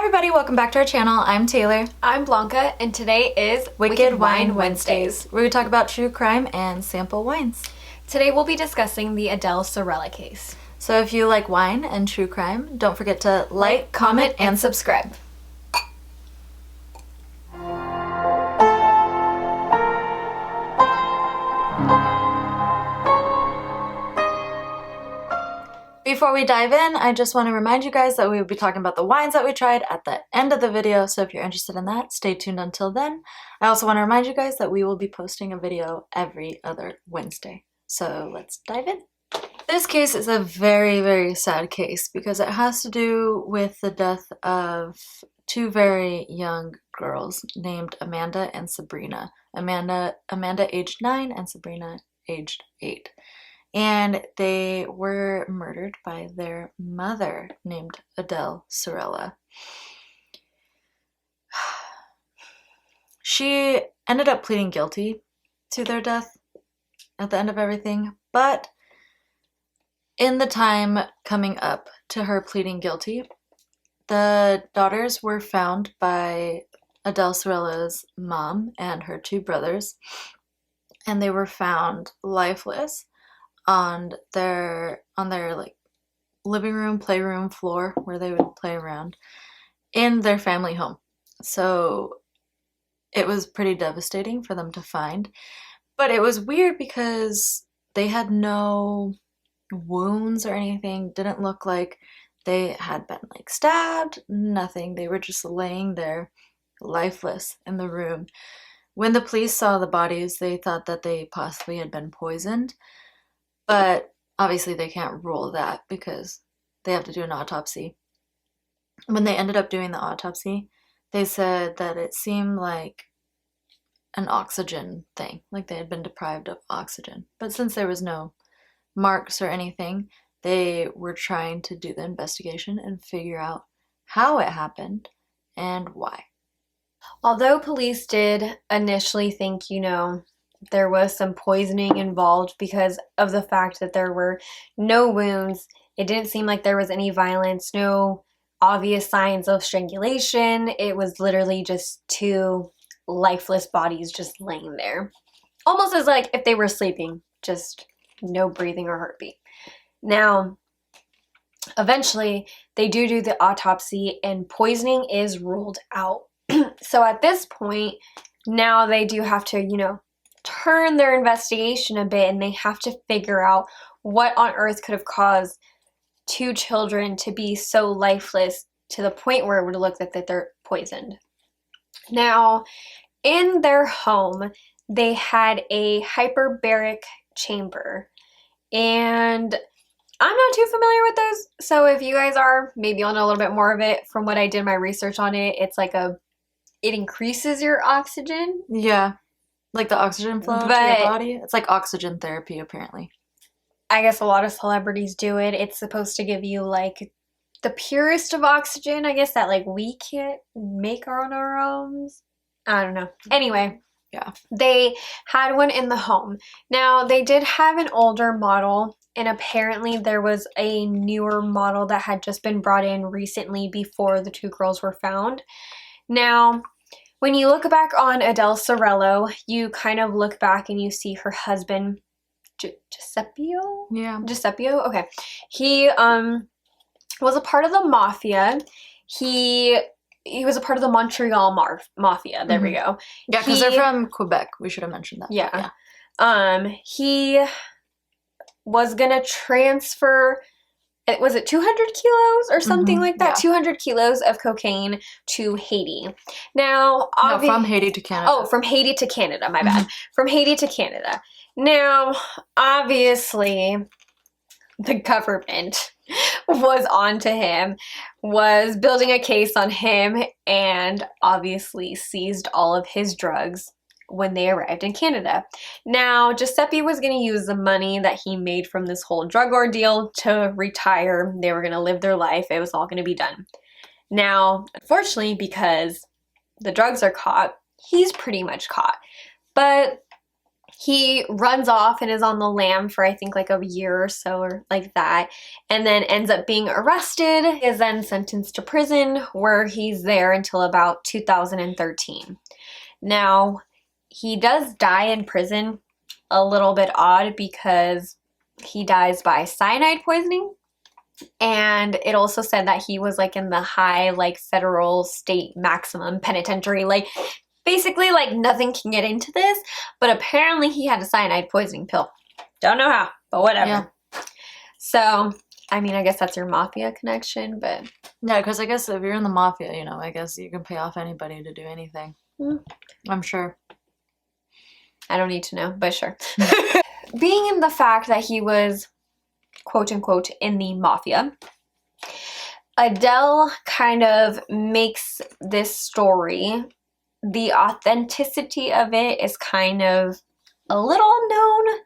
everybody, welcome back to our channel. I'm Taylor. I'm Blanca, and today is Wicked Wine Wednesdays, where we talk about true crime and sample wines. Today we'll be discussing the Adele Sorella case. So if you like wine and true crime, don't forget to like, comment, and subscribe. Before we dive in, I just want to remind you guys that we will be talking about the wines that we tried at the end of the video, so if you're interested in that, stay tuned until then. I also want to remind you guys that we will be posting a video every other Wednesday. So let's dive in. This case is a very, very sad case because it has to do with the death of two very young girls named Amanda and Sabrina. Amanda aged 9 and Sabrina aged 8. And they were murdered by their mother named Adele Sorella. She ended up pleading guilty to their death at the end of everything, but in the time coming up to her pleading guilty, the daughters were found by Adele Sorella's mom and her two brothers, and they were found lifeless on their like living room, playroom floor where they would play around in their family home. So it was pretty devastating for them to find, but it was weird because they had no wounds or anything. Didn't look like they had been like stabbed, nothing. They were just laying there lifeless in the room. When the police saw the bodies, they thought that they possibly had been poisoned. But obviously they can't rule that because they have to do an autopsy. When they ended up doing the autopsy, they said that it seemed like an oxygen thing, like they had been deprived of oxygen. But since there was no marks or anything, they were trying to do the investigation and figure out how it happened and why. Although police did initially think, there was some poisoning involved because of the fact that there were no wounds. It didn't seem like there was any violence, no obvious signs of strangulation. It was literally just two lifeless bodies just laying there. Almost as like if they were sleeping, just no breathing or heartbeat. Now, eventually, they do the autopsy and poisoning is ruled out. So at this point, now they do have to, turn their investigation a bit, and they have to figure out what on earth could have caused two children to be so lifeless to the point where it would look like that they're poisoned. Now, in their home, they had a hyperbaric chamber, and I'm not too familiar with those, so if you guys are, maybe you'll know a little bit more of it. From what I did my research on it, it's like it increases your oxygen. Yeah. Like the oxygen flow to your body? It's like oxygen therapy, apparently. I guess a lot of celebrities do it. It's supposed to give you, like, the purest of oxygen, I guess, that, like, we can't make on our own. I don't know. Anyway, yeah, they had one in the home. Now, they did have an older model, and apparently there was a newer model that had just been brought in recently before the two girls were found. Now, when you look back on Adele Sorella, you kind of look back and you see her husband, Giuseppio? Yeah. Giuseppio? Okay. He was a part of the mafia. He was a part of the Montreal mafia. There we go. Yeah, because they're from Quebec. We should have mentioned that. Yeah. He was going to transfer... Was it 200 kilos or something like that? Yeah. 200 kilos of cocaine to Haiti. Now, no, from Haiti to Canada. Oh, from Haiti to Canada, my bad. From Haiti to Canada. Now, obviously, the government was onto him, was building a case on him, and obviously seized all of his drugs when they arrived in Canada. Now, Giuseppe was going to use the money that he made from this whole drug ordeal to retire. They were going to live their life. It was all going to be done. Now, unfortunately, because the drugs are caught, he's pretty much caught. But He runs off and is on the lam for, I think, like a year or so, or like that, and then ends up being arrested. He is then sentenced to prison, where he's there until about 2013. Now, he does die in prison. A little bit odd, because he dies by cyanide poisoning. And it also said that he was like in the high, like, federal state maximum penitentiary. Like, basically, like, nothing can get into this, but apparently he had a cyanide poisoning pill. Don't know how, but whatever. Yeah. So, I mean, I guess that's your mafia connection, but... Yeah, because I guess if you're in the mafia, you know, I guess you can pay off anybody to do anything. I'm sure. I don't need to know, but sure. Being in the fact that he was, quote unquote, in the mafia, Adele kind of makes this story, the authenticity of it is kind of a little unknown.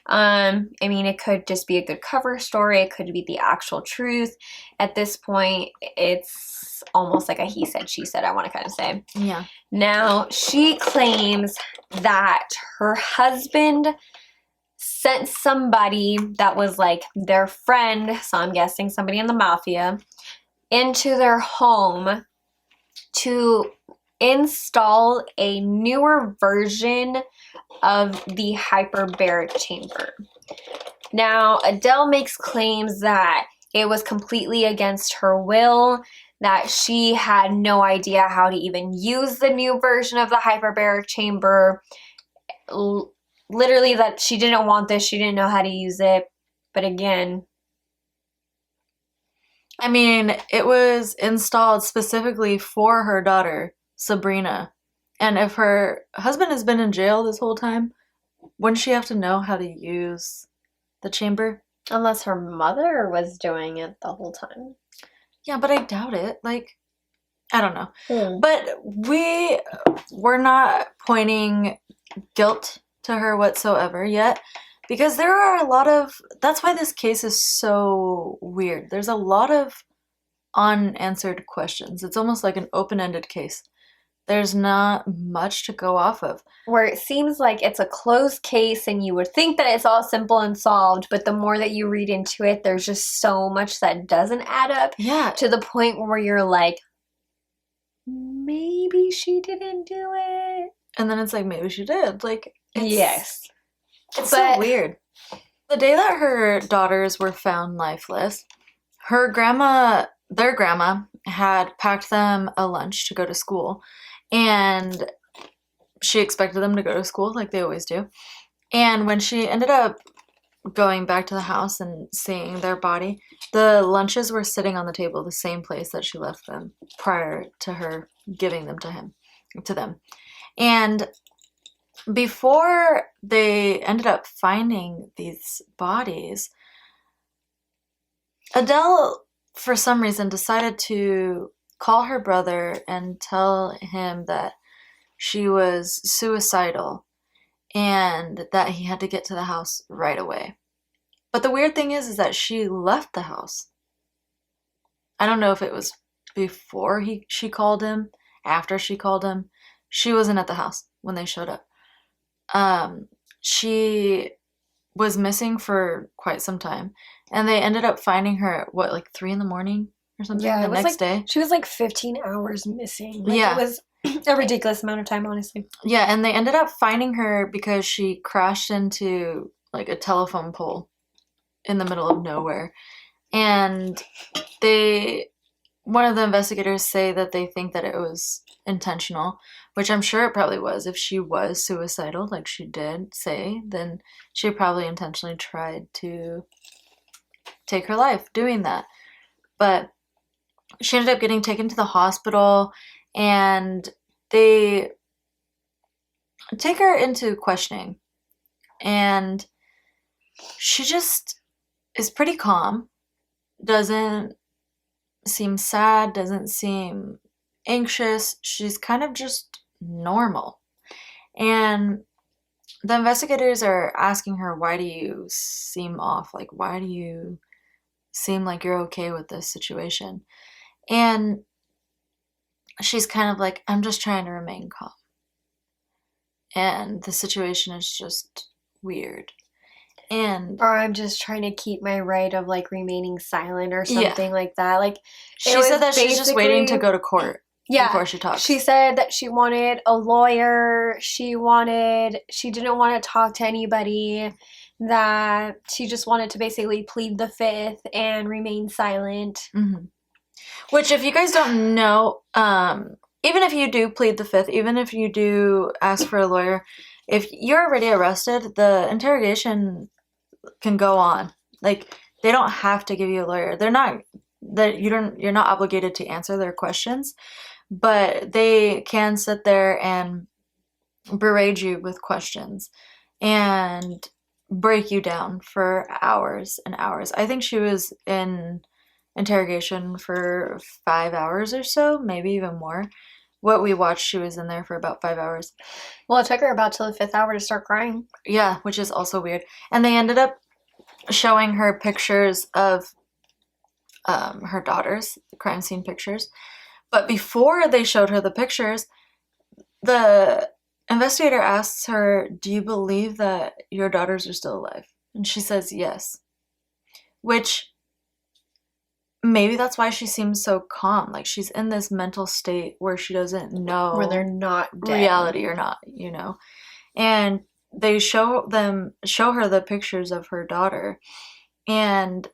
I mean, it could just be a good cover story. It could be the actual truth. At this point, it's almost like a he said, she said, I want to kind of say. Yeah. Now, she claims that her husband sent somebody that was like their friend, so I'm guessing somebody in the mafia, into their home to install a newer version of the hyperbaric chamber. Now, Adele makes claims that it was completely against her will, that she had no idea how to even use the new version of the hyperbaric chamber. Literally, that she didn't want this, she didn't know how to use it. But again, I mean, it was installed specifically for her daughter, Sabrina. And if her husband has been in jail this whole time, wouldn't she have to know how to use the chamber? Unless her mother was doing it the whole time. Yeah, but I doubt it. Like, I don't know. But we're not pointing guilt to her whatsoever yet, because there are a lot of, that's why this case is so weird. There's a lot of unanswered questions. It's almost like an open-ended case. There's not much to go off of. Where it seems like it's a closed case and you would think that it's all simple and solved, but the more that you read into it, there's just so much that doesn't add up. Yeah. To the point where you're like, maybe she didn't do it. And then it's like, maybe she did. Like, yes. It's so weird. The day that her daughters were found lifeless, their grandma had packed them a lunch to go to school. And she expected them to go to school like they always do. And when she ended up going back to the house and seeing their body, the lunches were sitting on the table, the same place that she left them prior to her giving them to them. And before they ended up finding these bodies, Adele, for some reason, decided to call her brother and tell him that she was suicidal and that he had to get to the house right away. But the weird thing is that she left the house. I don't know if it was before she called him, after she called him. She wasn't at the house when they showed up. She was missing for quite some time, and they ended up finding her at, like 3 a.m. or something, the next day. She was like 15 hours missing. Like, yeah. It was a ridiculous amount of time, honestly. Yeah, and they ended up finding her because she crashed into like a telephone pole in the middle of nowhere. And one of the investigators say that they think that it was intentional, which I'm sure it probably was. If she was suicidal, like she did say, then she probably intentionally tried to take her life doing that. But she ended up getting taken to the hospital, and they take her into questioning. And she just is pretty calm, doesn't seem sad, doesn't seem anxious. She's kind of just normal. And the investigators are asking her, why do you seem off? Like, why do you seem like you're okay with this situation? And she's kind of like, I'm just trying to remain calm. and the situation is just weird. And Or I'm just trying to keep my right of like remaining silent or Yeah. something like that. Like she said that she's just waiting to go to court before she talks. She said that she wanted a lawyer. She didn't want to talk to anybody. That she just wanted to basically plead the fifth and remain silent. Mm-hmm. Which, if you guys don't know, even if you do plead the fifth, even if you do ask for a lawyer, if you're already arrested, the interrogation can go on. Like, they don't have to give you a lawyer. You're not obligated to answer their questions, but they can sit there and berate you with questions and break you down for hours and hours. I think she was in interrogation for 5 hours or so, maybe even more. What we watched, she was in there for about 5 hours. Well, it took her about till the 5th hour to start crying. Yeah, which is also weird. And they ended up showing her pictures of her daughters, the crime scene pictures. But before they showed her the pictures, the investigator asks her, "Do you believe that your daughters are still alive?" And she says yes. Which, maybe that's why she seems so calm. Like, she's in this mental state where she doesn't know Where they're not dead. reality or not, you know. And they show her the pictures of her daughters, and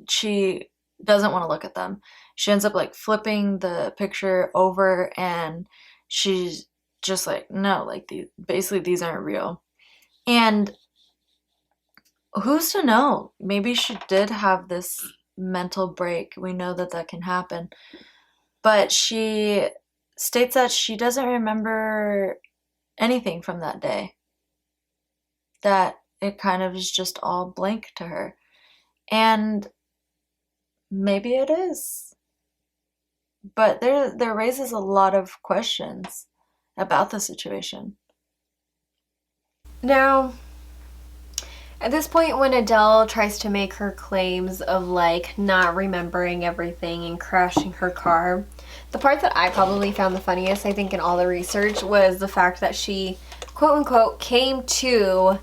she doesn't want to look at them. She ends up like flipping the picture over, and she's just like, no, like, these aren't real. And who's to know? Maybe she did have this mental break. We know that can happen. But she states that she doesn't remember anything from that day. That it kind of is just all blank to her. And maybe it is. But there raises a lot of questions about the situation. Now, at this point, when Adele tries to make her claims of like not remembering everything and crashing her car, the part that I probably found the funniest, I think, in all the research was the fact that she, quote unquote, came to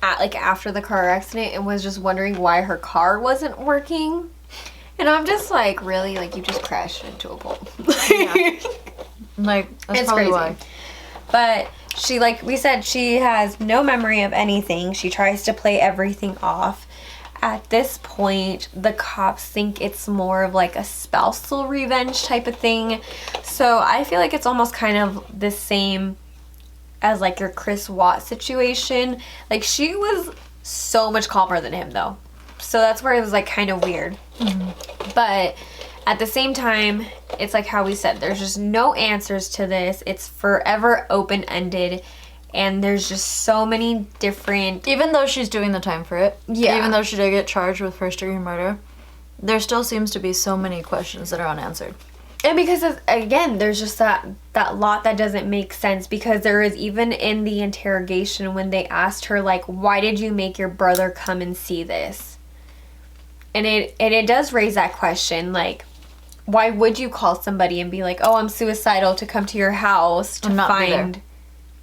after the car accident and was just wondering why her car wasn't working. And I'm just like, really? Like, you just crashed into a pole. Yeah. Like, that's It's probably crazy. why. But she, like we said, she has no memory of anything. She tries to play everything off. At this point, the cops think it's more of like a spousal revenge type of thing. So I feel like it's almost kind of the same as like your Chris Watt situation. Like, she was so much calmer than him though. So that's where it was like kind of weird. Mm-hmm. But at the same time, it's like how we said, there's just no answers to this. It's forever open-ended. And there's just so many different... Even though she's doing the time for it. Yeah. Even though she did get charged with first-degree murder, there still seems to be so many questions that are unanswered. And because, again, there's just that lot that doesn't make sense. Because there is, even in the interrogation, when they asked her, like, why did you make your brother come and see this? And it does raise that question, like, why would you call somebody and be like, oh, I'm suicidal, to come to your house to find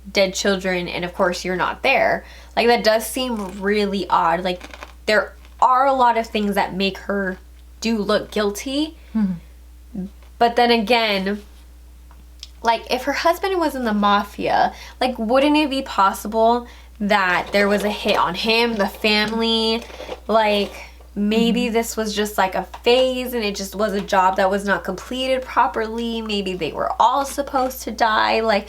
dead children, and of course you're not there? Like, that does seem really odd. Like, there are a lot of things that make her look guilty. Mm-hmm. But then again, like, if her husband was in the mafia, like, wouldn't it be possible that there was a hit on him, the family? Like, maybe this was just like a phase and it just was a job that was not completed properly. Maybe they were all supposed to die. Like,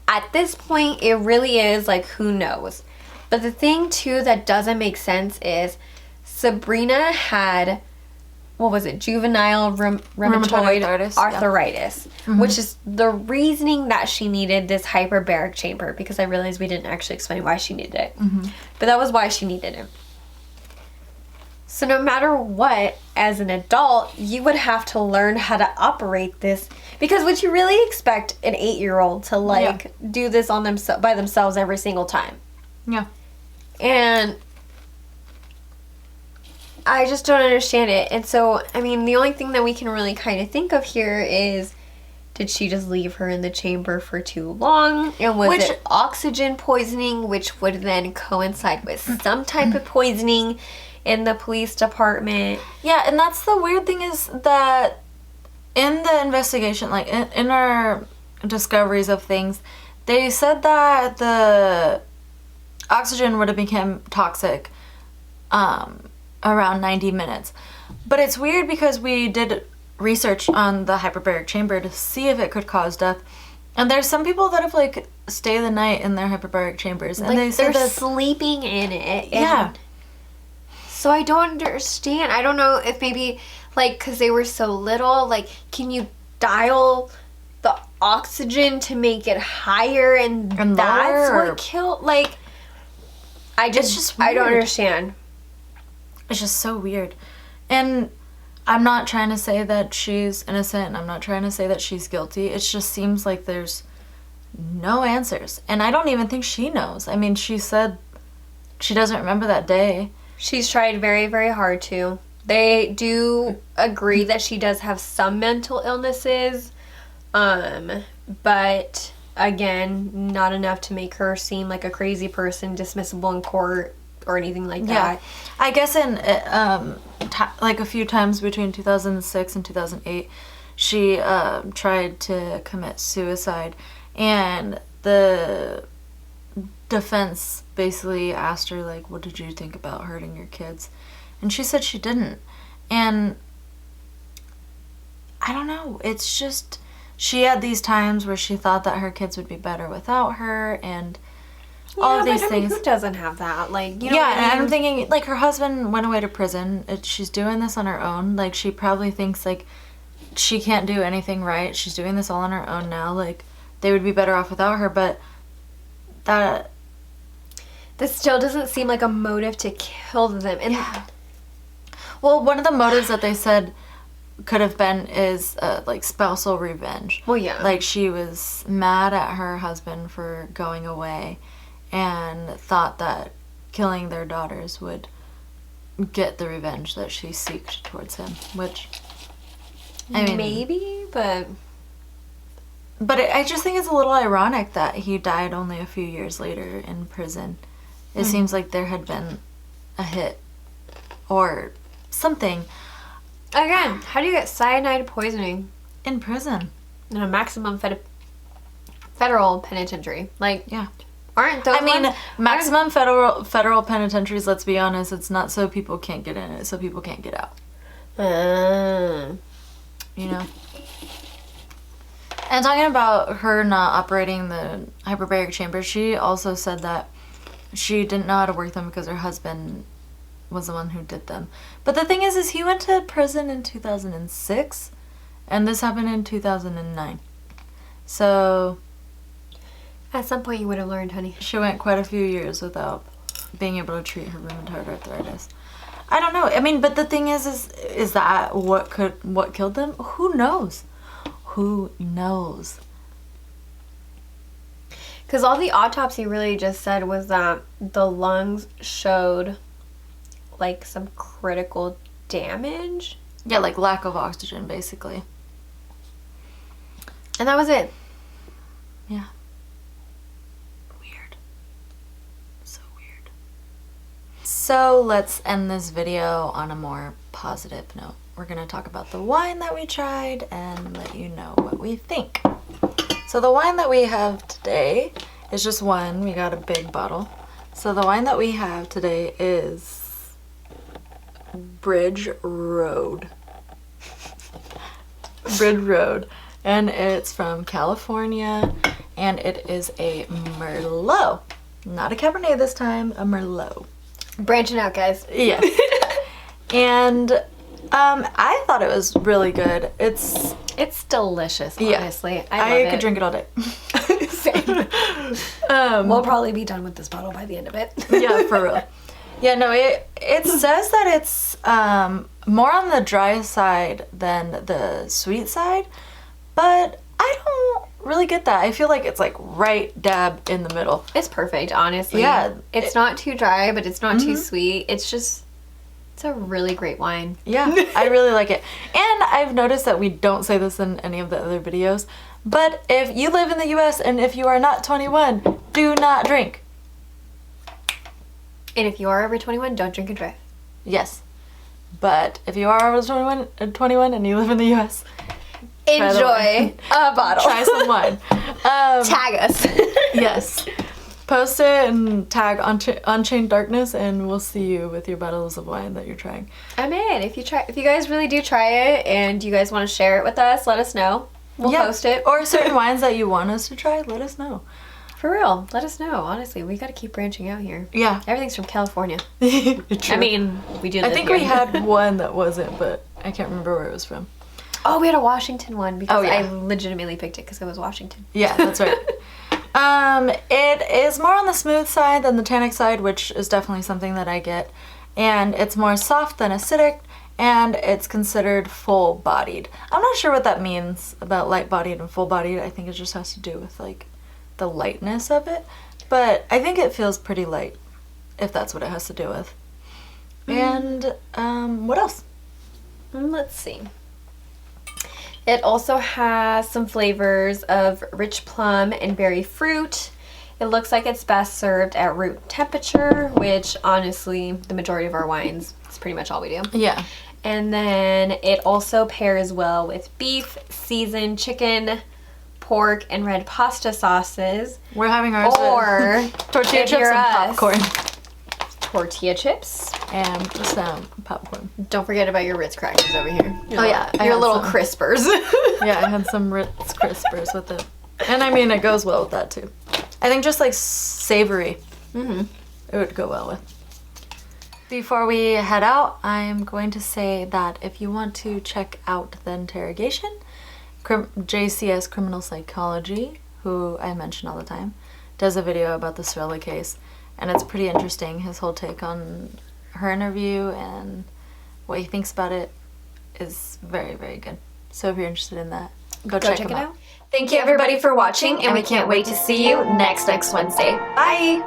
at this point, it really is like, who knows? But the thing too that doesn't make sense is Sabrina had, what was it, juvenile rheumatoid arthritis, yeah. Which is the reasoning that she needed this hyperbaric chamber, because I realized we didn't actually explain why she needed it. Mm-hmm. But that was why she needed it. So no matter what, as an adult, you would have to learn how to operate this. Because would you really expect an 8-year-old to, like, do this on by themselves every single time? Yeah. And I just don't understand it. And so, I mean, the only thing that we can really kind of think of here is Did she just leave her in the chamber for too long? And was it oxygen poisoning, which would then coincide with some type of poisoning in the police department? Yeah, and that's the weird thing is that in the investigation, like in our discoveries of things, they said that the oxygen would have become toxic around 90 minutes. But it's weird because we did research on the hyperbaric chamber to see if it could cause death. And there's some people that have like stayed the night in their hyperbaric chambers, and like they're sleeping in it. Yeah. So I don't understand. I don't know if maybe like because they were so little, like can you dial the oxygen to make it higher and that's what killed? Like I just I don't understand. It's just so weird. And I'm not trying to say that she's innocent, and I'm not trying to say that she's guilty. It just seems like there's no answers. And I don't even think she knows. I mean, she said she doesn't remember that day. She's tried very, very hard to. They do agree that she does have some mental illnesses, but again, not enough to make her seem like a crazy person, dismissible in court or anything like that. I guess in like a few times between 2006 and 2008, she tried to commit suicide, and the defense basically asked her like, what did you think about hurting your kids? And she said she didn't. And I don't know, it's just she had these times where she thought that her kids would be better without her, and all of these things. Mean, who doesn't have that? Like, you know. Yeah, and I'm thinking like her husband went away to prison. She's doing this on her own. Like she probably thinks like she can't do anything right. She's doing this all on her own now. Like they would be better off without her. But this still doesn't seem like a motive to kill them. And well, one of the motives that they said could have been is like spousal revenge. Well, yeah. Like she was mad at her husband for going away, and thought that killing their daughters would get the revenge that she seeked towards him, which, I mean... Maybe, but... But I just think it's a little ironic that he died only a few years later in prison. It seems like there had been a hit or something. Again, how do you get cyanide poisoning? In prison. In a maximum federal penitentiary. Like, yeah. Aren't those maximum federal penitentiaries, let's be honest, it's not so people can't get in it, so people can't get out. You know? And talking about her not operating the hyperbaric chamber, she also said that she didn't know how to work them because her husband was the one who did them. But the thing is he went to prison in 2006, and this happened in 2009. So... At some point you would have learned, honey. She went quite a few years without being able to treat her rheumatoid arthritis. I don't know. I mean, but the thing is that what killed them? Who knows? Who knows? Because all the autopsy really just said was that the lungs showed like some critical damage. Yeah, like lack of oxygen, basically. And that was it. Yeah. So let's end this video on a more positive note. We're going to talk about the wine that we tried and let you know what we think. So the wine that we have today is just one. We got a big bottle. So the wine that we have today is Bridge Road. Bridge Road. And it's from California, and it is a Merlot. Not a Cabernet this time, a Merlot. Branching out, guys. Yeah. And I thought it was really good. It's delicious, honestly. Yeah. I could drink it all day. Same. We'll probably be done with this bottle by the end of it. Yeah, for real. Yeah, no, it says that it's more on the dry side than the sweet side, but I don't really get that. I feel like it's like right dab in the middle. It's perfect, honestly. Yeah. It's not too dry, but it's not too sweet. It's just It's a really great wine. Yeah, I really like it. And I've noticed that we don't say this in any of the other videos, but if you live in the US and if you are not 21, do not drink. And if you are over 21, don't drink and drive. Yes. But if you are over 21 and you live in the US, enjoy a bottle. Try some wine. Tag us. Yes. Post it and tag Unchained Darkness, and we'll see you with your bottles of wine that you're trying. I'm in. If you guys really do try it and you guys want to share it with us, let us know. We'll post it. Or certain wines that you want us to try, let us know. For real, let us know. Honestly, we got to keep branching out here. Yeah. Everything's from California. True. I mean, we do live I think here. we had one that wasn't, but I can't remember where it was from. Oh, we had a Washington one because yeah. I legitimately picked it because it was Washington. Yeah, that's right. It is more on the smooth side than the tannic side, which is definitely something that I get. And it's more soft than acidic, and it's considered full-bodied. I'm not sure what that means about light-bodied and full-bodied. I think it just has to do with, like, the lightness of it. But I think it feels pretty light, if that's what it has to do with. And, what else? Let's see. It also has some flavors of rich plum and berry fruit. It looks like it's best served at room temperature, which honestly, the majority of our wines, is pretty much all we do. Yeah. And then it also pairs well with beef, seasoned chicken, pork, and red pasta sauces. We're having ours Or with tortilla if chips you're and us, popcorn. tortilla chips. And some popcorn. Don't forget about your Ritz crackers over here. Yeah. I Your had little some. crispers. Yeah, I had some Ritz Crispers with it. And I mean, it goes well with that too. I think just like savory, it would go well with. Before we head out, I'm going to say that if you want to check out The Interrogation, JCS Criminal Psychology, who I mention all the time, does a video about the Sorella case. And it's pretty interesting, his whole take on her interview and what he thinks about it is very, very good. So if you're interested in that, go check him out. Thank you everybody for watching, and we can't wait to see you next Wednesday. Bye!